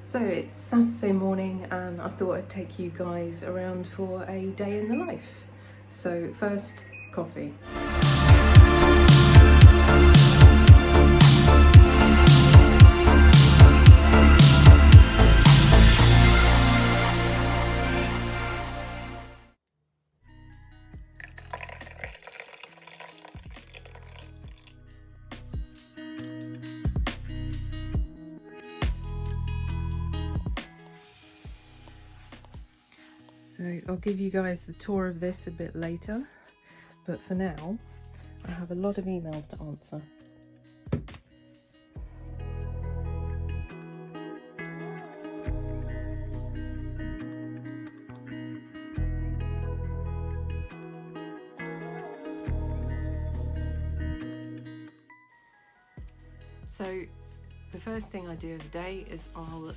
So it's Saturday morning and I thought I'd take you guys around for a day in the life. So first, coffee. So I'll give you guys the tour of this a bit later, but for now I have a lot of emails to answer. So the first thing I do of the day is I'll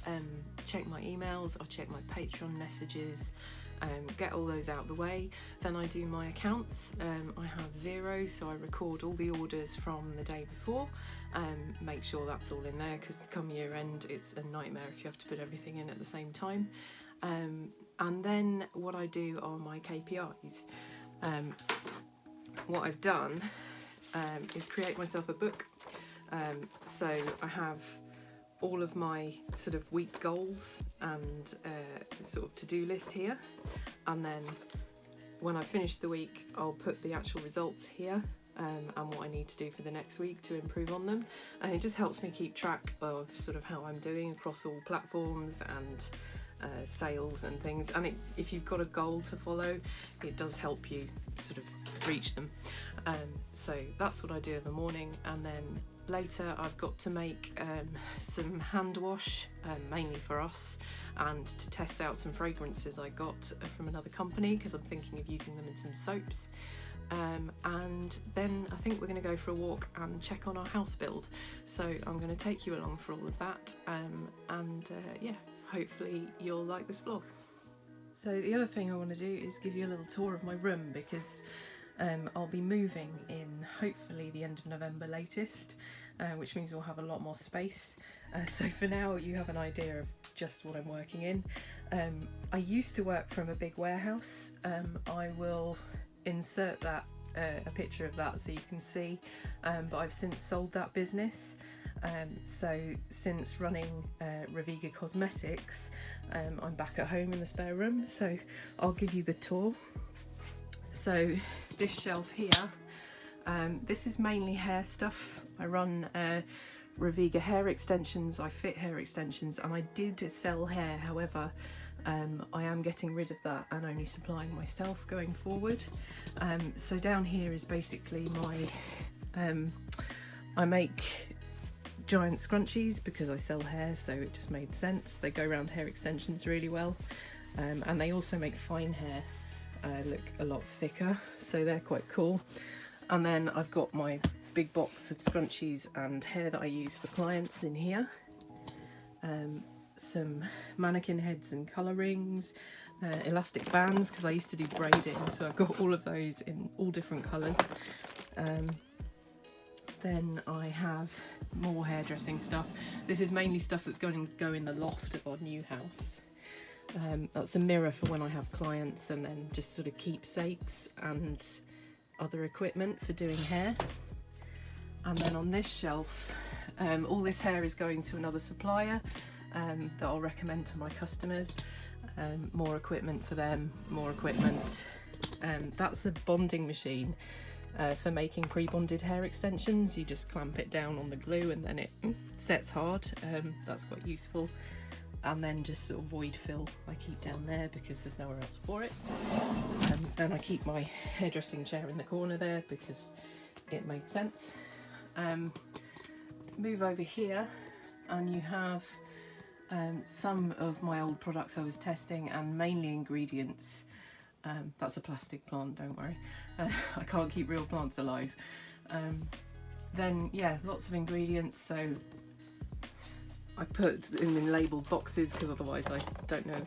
check my emails, I'll check my Patreon messages, get all those out of the way. Then I do my accounts. I have Zero, so I record all the orders from the day before, make sure that's all in there, because come year end it's a nightmare if you have to put everything in at the same time. And then what I do are my KPIs. What I've done is create myself a book. So I have all of my sort of week goals and sort of to-do list here, and then when I finish the week I'll put the actual results here, and what I need to do for the next week to improve on them, and it just helps me keep track of sort of how I'm doing across all platforms and sales and things. And if you've got a goal to follow, it does help you sort of reach them. So that's what I do in the morning, and then later I've got to make some hand wash, mainly for us, and to test out some fragrances I got from another company, because I'm thinking of using them in some soaps. And then I think we're going to go for a walk and check on our house build. So I'm going to take you along for all of that, and yeah, hopefully you'll like this vlog. So the other thing I want to do is give you a little tour of my room, because I'll be moving in hopefully the end of November latest, which means we'll have a lot more space. So for now you have an idea of just what I'm working in. I used to work from a big warehouse. I will insert that a picture of that so you can see, but I've since sold that business. So since running Revega Cosmetics, I'm back at home in the spare room, so I'll give you the tour. So this shelf here, this is mainly hair stuff. I run Revega hair extensions, I fit hair extensions, and I did sell hair. However, I am getting rid of that and only supplying myself going forward. So down here is basically my, I make giant scrunchies because I sell hair, so it just made sense. They go around hair extensions really well, and they also make fine hair look a lot thicker, so they're quite cool. And then I've got my big box of scrunchies and hair that I use for clients in here, some mannequin heads and colour rings, elastic bands, because I used to do braiding, so I've got all of those in all different colours. Then I have more hairdressing stuff. This is mainly stuff that's going to go in the loft of our new house. That's a mirror for when I have clients, and then just sort of keepsakes and other equipment for doing hair. And then on this shelf, all this hair is going to another supplier that I'll recommend to my customers. More equipment for them, more equipment. That's a bonding machine for making pre-bonded hair extensions. You just clamp it down on the glue and then it sets hard. That's quite useful. And then just sort of void fill I keep down there because there's nowhere else for it. Then I keep my hairdressing chair in the corner there because it makes sense. Move over here and you have some of my old products I was testing, and mainly ingredients. That's a plastic plant, don't worry. I can't keep real plants alive. Then yeah, lots of ingredients, so I put them in labelled boxes because otherwise I don't know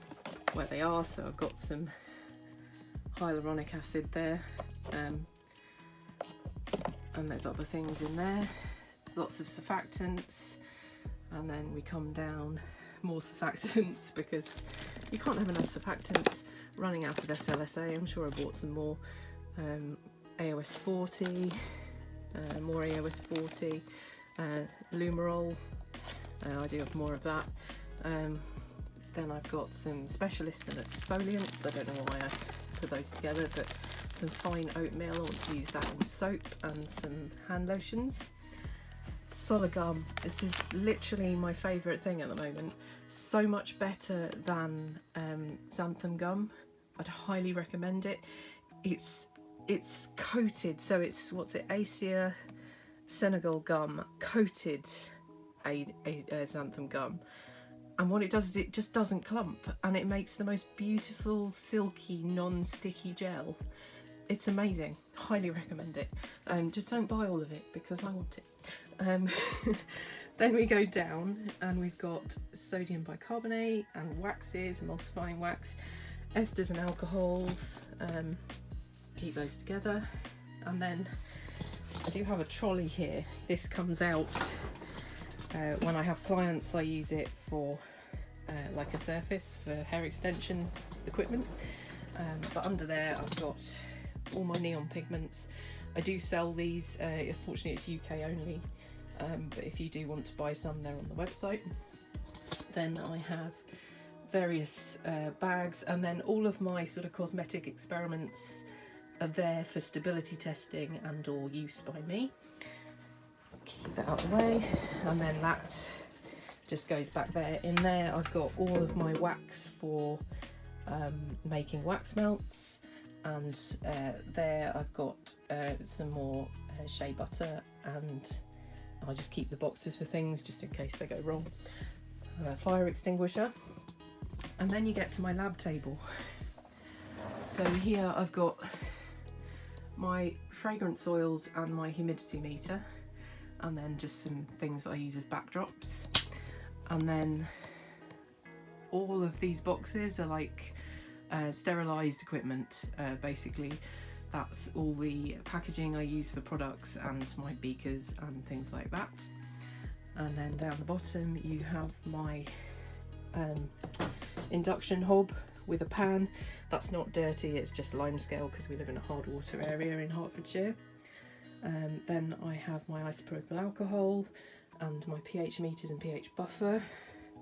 where they are. So I've got some hyaluronic acid there, and there's other things in there, lots of surfactants, and then we come down more surfactants because you can't have enough surfactants. Running out of SLSA, I'm sure I bought some more. AOS 40, more AOS 40, Lumerol, I do have more of that. Then I've got some specialist and exfoliants. I don't know why I put those together, but some fine oatmeal. I want to use that in soap, and some hand lotions. Solid gum. This is literally my favourite thing at the moment. So much better than xanthan gum. I'd highly recommend it. It's coated, so it's Acacia Senegal gum coated xanthan gum, and what it does is it just doesn't clump, and it makes the most beautiful silky non-sticky gel. It's amazing. Highly recommend it. Just don't buy all of it because I want it. Then we go down and we've got sodium bicarbonate and waxes, emulsifying wax, esters and alcohols. Keep those together. And then I do have a trolley here. This comes out when I have clients. I use it for like a surface for hair extension equipment. But under there I've got all my neon pigments. I do sell these. Unfortunately it's UK only, but if you do want to buy some, they're on the website. Then I have various bags, and then all of my sort of cosmetic experiments are there for stability testing and or use by me. Keep that out of the way, and then that just goes back there. In there I've got all of my wax for making wax melts, and there I've got some more shea butter, and I'll just keep the boxes for things just in case they go wrong. Fire extinguisher, and then you get to my lab table. So here I've got my fragrance oils and my humidity meter, and then just some things that I use as backdrops. And then all of these boxes are like sterilised equipment. Basically that's all the packaging I use for products and my beakers and things like that. And then down the bottom you have my induction hob with a pan. That's not dirty, it's just limescale because we live in a hard water area in Hertfordshire. Then I have my isopropyl alcohol and my pH meters and pH buffer,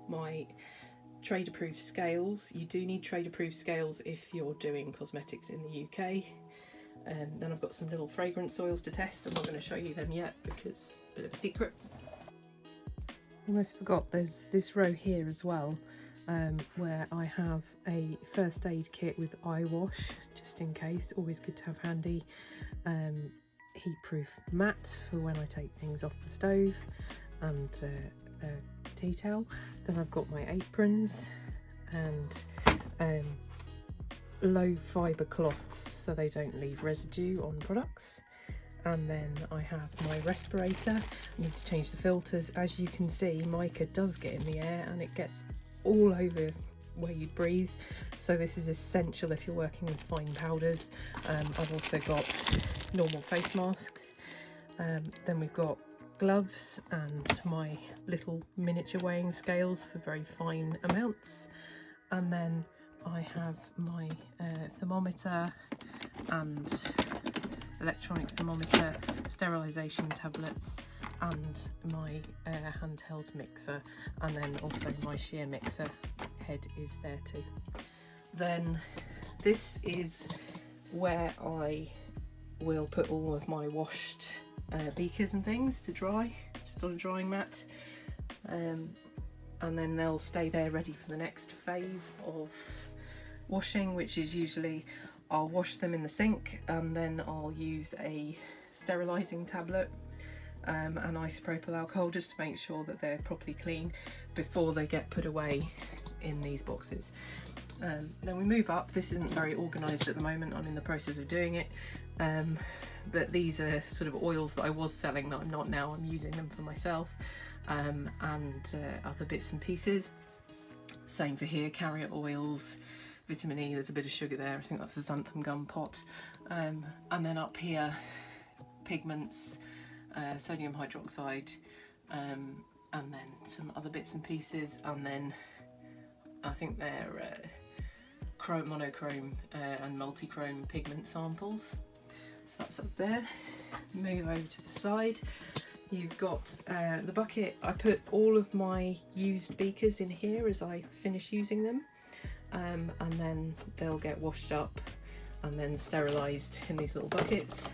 my trade approved scales. You do need trade approved scales if you're doing cosmetics in the UK. Then I've got some little fragrance oils to test. I'm not going to show you them yet because it's a bit of a secret. Almost forgot, there's this row here as well, where I have a first aid kit with eye wash, just in case. Always good to have handy. Heat proof mat for when I take things off the stove, and a tea towel. Then I've got my aprons and low fibre cloths so they don't leave residue on products. And then I have my respirator. I need to change the filters. As you can see, mica does get in the air and it gets all over where you breathe, so this is essential if you're working with fine powders. I've also got normal face masks. Then we've got gloves and my little miniature weighing scales for very fine amounts. And then I have my thermometer and electronic thermometer, sterilisation tablets, and my handheld mixer, and then also my shear mixer head is there too. Then this is where I will put all of my washed beakers and things to dry, just on a drying mat, and then they'll stay there ready for the next phase of washing, which is usually I'll wash them in the sink and then I'll use a sterilising tablet and isopropyl alcohol just to make sure that they're properly clean before they get put away in these boxes. Then we move up. This isn't very organised at the moment, I'm in the process of doing it, but these are sort of oils that I was selling that I'm not now. I'm using them for myself and other bits and pieces. Same for here, carrier oils, vitamin E, there's a bit of sugar there, I think that's a xanthan gum pot. And then up here, pigments, sodium hydroxide, and then some other bits and pieces, and then I think they're monochrome and multichrome pigment samples. So that's up there. Move over to the side. You've got the bucket. I put all of my used beakers in here as I finish using them, and then they'll get washed up and then sterilised in these little buckets.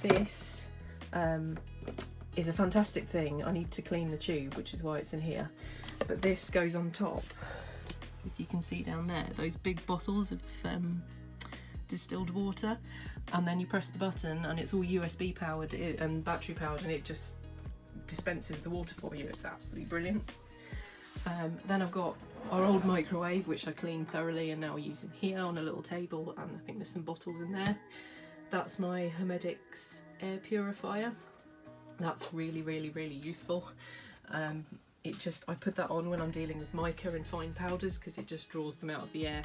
This is a fantastic thing. I need to clean the tube, which is why it's in here, but this goes on top. If you can see down there, those big bottles of distilled water, and then you press the button and it's all USB powered and battery powered, and it just dispenses the water for you. It's absolutely brilliant. Then I've got our old microwave, which I cleaned thoroughly and now we're using here on a little table, and I think there's some bottles in there. That's my Hermetics air purifier. That's really, really, really useful. I put that on when I'm dealing with mica and fine powders, because it just draws them out of the air,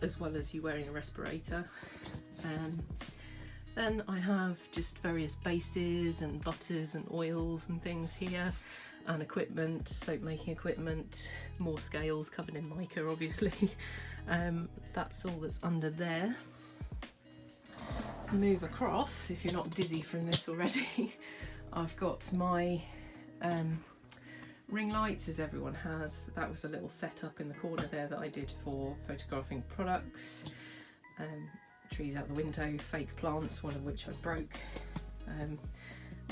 as well as you wearing a respirator. Then I have just various bases and butters and oils and things here, and equipment, soap making equipment, more scales covered in mica obviously. That's all that's under there. Move across, if you're not dizzy from this already. I've got my ring lights, as everyone has. That was a little setup in the corner there that I did for photographing products. Trees out the window, fake plants, one of which I broke.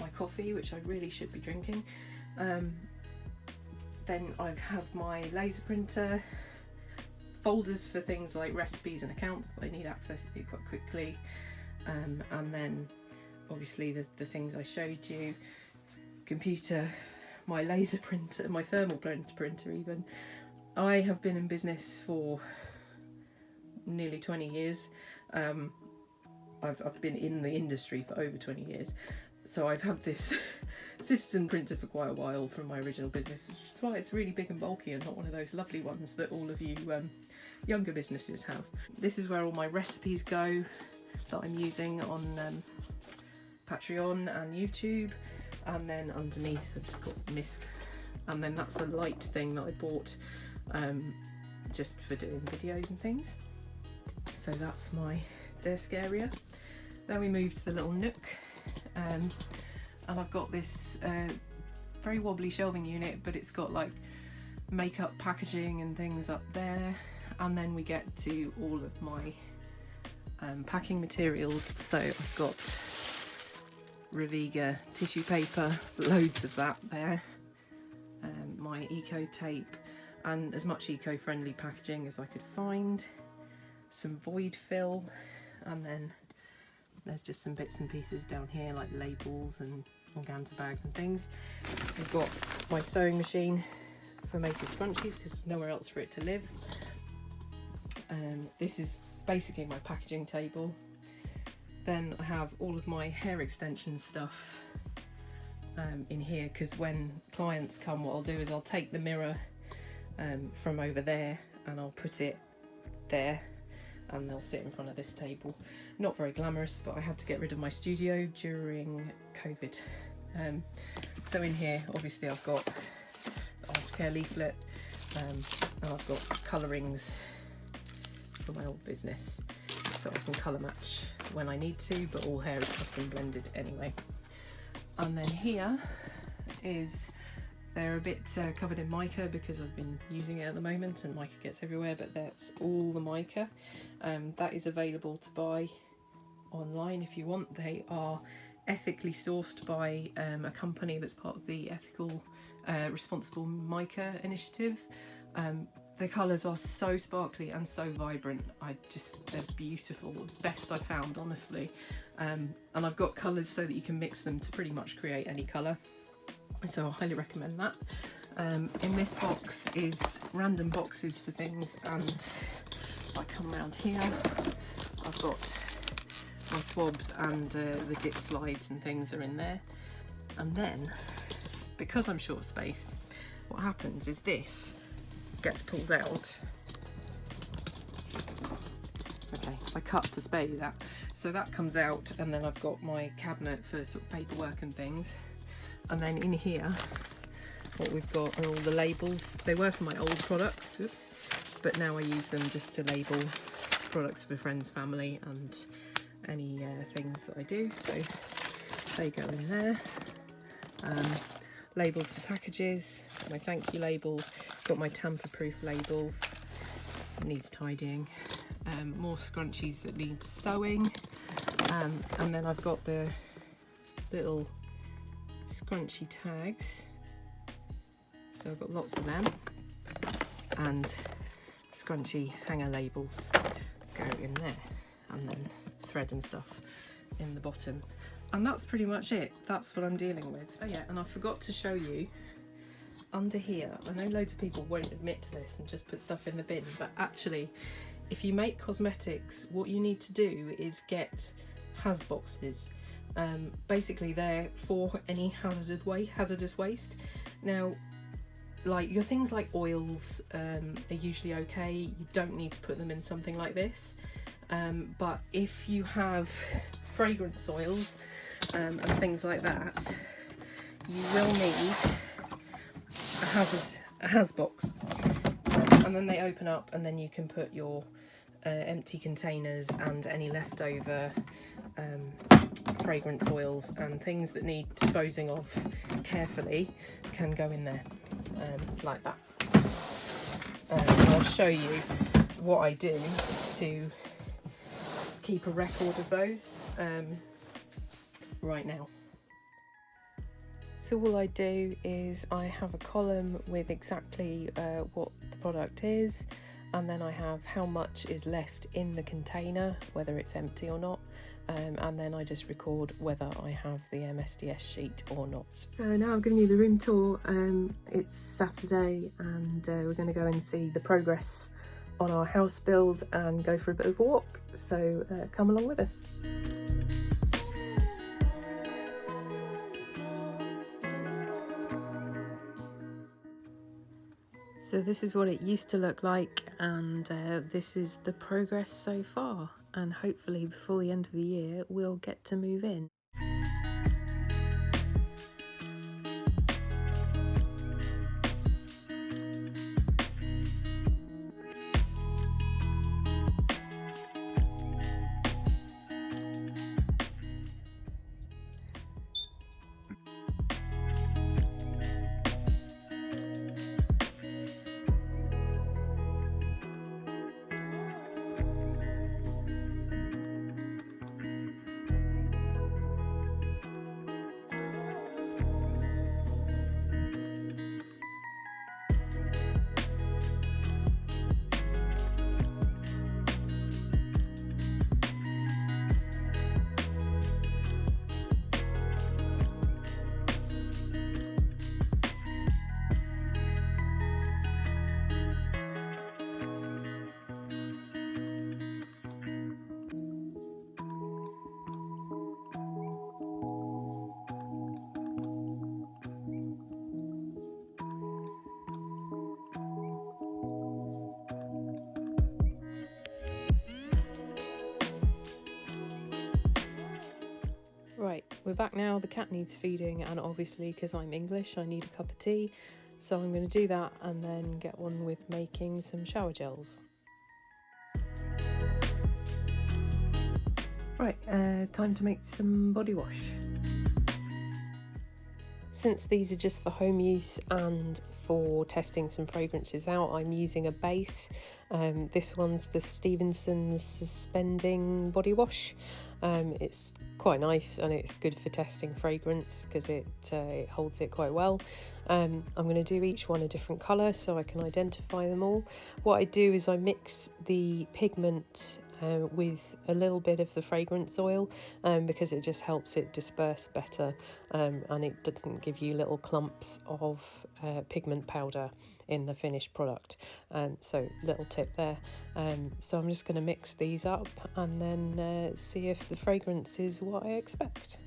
My coffee, which I really should be drinking. Then I have my laser printer, folders for things like recipes and accounts that I need access to quite quickly, and then obviously the things I showed you, computer, my laser printer, my thermal printer even. I have been in business for nearly 20 years. I've been in the industry for over 20 years, so I've had this citizen printer for quite a while from my original business, which is why it's really big and bulky and not one of those lovely ones that all of you younger businesses have. This is where all my recipes go that I'm using on Patreon and YouTube, and then underneath I've just got Misc, and then that's a light thing that I bought just for doing videos and things. So that's my desk area. Then we move to the little nook, and I've got this very wobbly shelving unit, but it's got like makeup packaging and things up there, and then we get to all of my packing materials. So I've got Revega tissue paper, loads of that there, my eco tape, and as much eco-friendly packaging as I could find, some void fill, and then there's just some bits and pieces down here like labels and organza bags and things. I've got my sewing machine for making scrunchies because there's nowhere else for it to live. This is basically my packaging table. Then I have all of my hair extension stuff in here, because when clients come, what I'll do is I'll take the mirror from over there and I'll put it there, and they'll sit in front of this table. Not very glamorous, but I had to get rid of my studio during COVID. So in here, obviously I've got the aftercare leaflet, and I've got colourings for my old business, so I can colour match when I need to, but all hair is custom blended anyway. And then here is, they're a bit covered in mica because I've been using it at the moment and mica gets everywhere, but that's all the mica. That is available to buy online if you want. They are ethically sourced by a company that's part of the Ethical Responsible Mica Initiative. The colours are so sparkly and so vibrant. They're beautiful, the best I found, honestly. And I've got colours so that you can mix them to pretty much create any colour. So I highly recommend that. In this box is random boxes for things, and if I come around here, I've got my swabs and the dip slides and things are in there. And then, because I'm short of space, what happens is this gets pulled out. Okay, I cut to spare you that. So that comes out, and then I've got my cabinet for sort of paperwork and things. And then in here what we've got are all the labels. They were for my old products, oops, but now I use them just to label products for friends, family, and any things that I do. So they go in there. Labels for packages, my thank you label, got my tamper-proof labels, needs tidying, more scrunchies that need sewing, and then I've got the little scrunchy tags, so I've got lots of them, and scrunchy hanger labels go in there, and then thread and stuff in the bottom. And that's pretty much it. That's what I'm dealing with. Oh yeah, and I forgot to show you under here. I know loads of people won't admit to this and just put stuff in the bin, but actually, if you make cosmetics, what you need to do is get has boxes. Basically, they're for any hazardous waste. Now, like your things like oils are usually okay. You don't need to put them in something like this. But if you have fragrance oils and things like that, you will need a has box, and then they open up, and then you can put your empty containers and any leftover fragrance oils and things that need disposing of carefully can go in there, like that. I'll show you what I do to keep a record of those right now. So all I do is I have a column with exactly what the product is, and then I have how much is left in the container, whether it's empty or not, and then I just record whether I have the MSDS sheet or not. So now I'm giving you the room tour. It's Saturday, and we're going to go and see the progress on our house build and go for a bit of a walk, so come along with us. So this is what it used to look like, and this is the progress so far, and hopefully before the end of the year we'll get to move in. Right, we're back now. The cat needs feeding, and obviously because I'm English I need a cup of tea, so I'm going to do that and then get on with making some shower gels. Right, time to make some body wash. Since these are just for home use and for testing some fragrances out, I'm using a base. This one's the Stevenson's Suspending Body Wash. It's quite nice and it's good for testing fragrance because it holds it quite well. I'm going to do each one a different colour so I can identify them all. What I do is I mix the pigment with a little bit of the fragrance oil because it just helps it disperse better, and it doesn't give you little clumps of pigment powder in the finished product. So little tip there. So I'm just going to mix these up and then see if the fragrance is what I expect.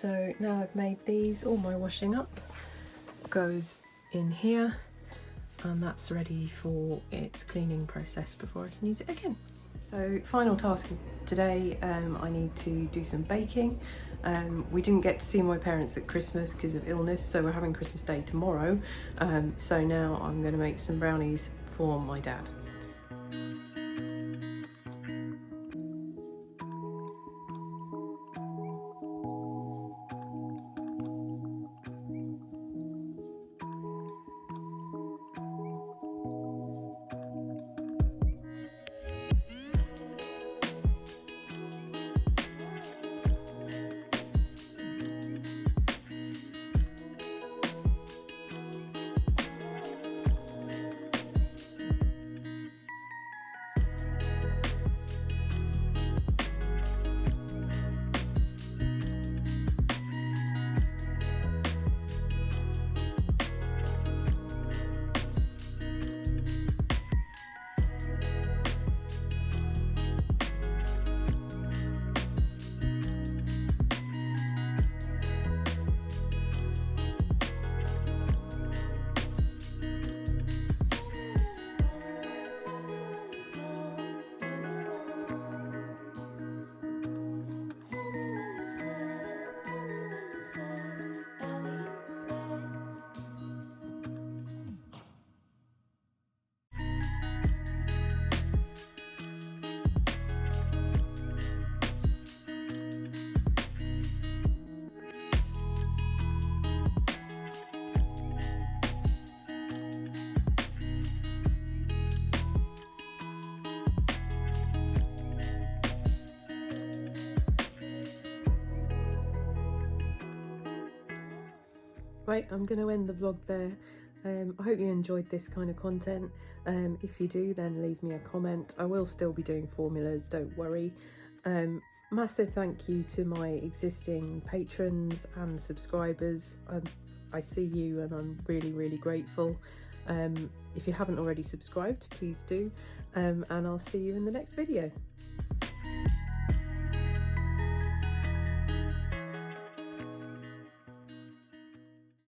So now I've made these, all my washing up goes in here, and that's ready for its cleaning process before I can use it again. So final task today, I need to do some baking. We didn't get to see my parents at Christmas because of illness, so we're having Christmas Day tomorrow. So now I'm going to make some brownies for my dad. Right, I'm going to end the vlog there. I hope you enjoyed this kind of content. If you do, then leave me a comment. I will still be doing formulas, don't worry. Massive thank you to my existing patrons and subscribers. I see you and I'm really, really grateful. If you haven't already subscribed, please do. And I'll see you in the next video.